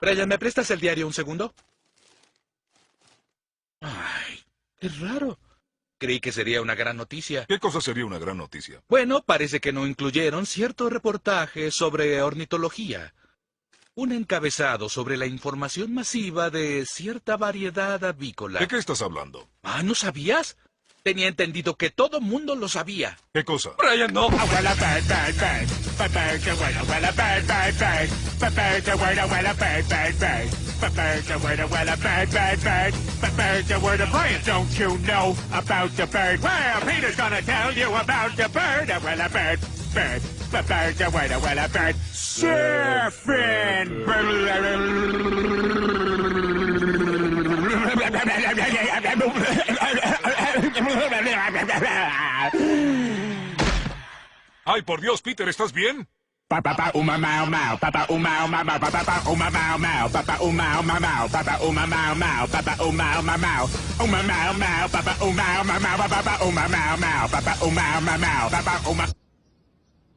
Brian, ¿me prestas el diario un segundo? Ay, qué raro. Creí que sería una gran noticia. ¿Qué cosa sería una gran noticia? Bueno, parece que no incluyeron cierto reportaje sobre ornitología. Un encabezado sobre la información masiva de cierta variedad avícola. ¿De qué estás hablando? Ah, ¿no sabías? Tenía entendido que todo mundo lo sabía. ¿Qué cosa? Brian, no. Abuela bird, bird, bird. Bird, abuela bird, bird, bird. Bird, abuela bird, bird, bird. Bird, abuela bird, bird, bird. Bird, abuela Brian, don't you know about the bird? Well, Peter's gonna tell you about the bird. Abuela bird, bird. Bird, abuela bird. Surfing. ¡Ay, por Dios, Peter! ¿Estás bien? Papa uma mau mau, papa uma mau mau, papa uma mau mau, papa uma mau mau, papa uma mau mau, papa uma mau mau, uma mau mau, papa uma mau mau, papa uma mau mau, papa uma mau mau, papa uma